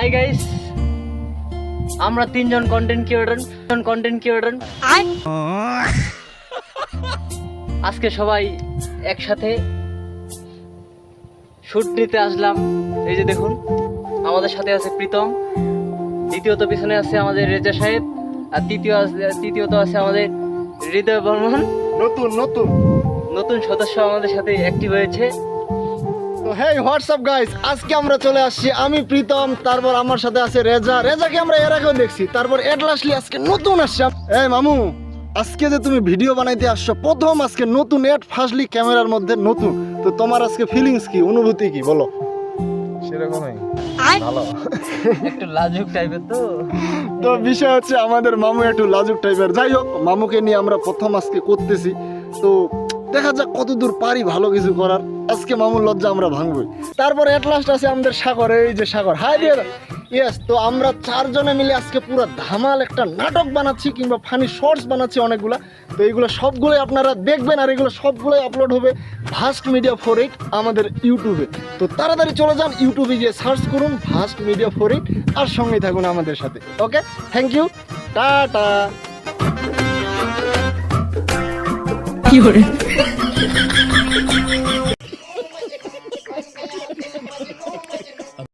Hi guys, আমরা তিনজন content creator আজকে সবাই একসাথে শুট নিতে আসলাম। এই যে দেখুন, আমাদের সাথে আছে প্রীতম, দ্বিতীয়ত পিছনে আছে আমাদের রেজা সাহেব, আর তৃতীয়ত আছে আমাদের হৃদয় বর্মন। নতুন সদস্য আমাদের সাথে অ্যাক্টিভ হয়েছে। তো হেই হোয়াটসঅ্যাপ গাইস, আজকে আমরা চলে আসছি, আমি প্রীতম, তারপর আমার সাথে আছে রেজাকে আমরা এর আগেও দেখছি, তারপর এডলাসলি আজকে নতুন আসছে। এই মামু, আজকে যে তুমি ভিডিও বানাইতে আসছো, প্রথম আজকে নতুন এড ফার্স্টলি ক্যামেরার মধ্যে নতুন, তো তোমার আজকে ফিলিংস কি, অনুভূতি কি বলো? সেরকমই ভালো, একটু লাজুক টাইপের তো বিষয় হচ্ছে আমাদের মামু একটু লাজুক টাইপের। যাই হোক, মামুকে নিয়ে আমরা প্রথম আজকে করতেছি, তো দেখা যাক কতদূর পারি ভালো কিছু করার। আজকে মামুর লজ্জা আমরা ভাঙবই। তারপর এট লাস্ট আছে আমাদের সাগর, এই যে সাগর, হাই দিয়ে ইয়েস। তো আমরা চারজনে মিলে আজকে পুরো ধামাল একটা নাটক বানাচ্ছি, কিংবা ফানি শর্টস বানাচ্ছি অনেকগুলা। তো এইগুলো সবগুলোই আপনারা দেখবেন, আর এগুলো সবগুলোই আপলোড হবে ভাস্ট মিডিয়া 48 আমাদের ইউটিউবে। তো তাড়াতাড়ি চলে যান ইউটিউবে, গিয়ে সার্চ করুন ভাস্ট মিডিয়া 48, আর সঙ্গেই থাকুন আমাদের সাথে। ওকে, থ্যাংক ইউ, টাটা। কি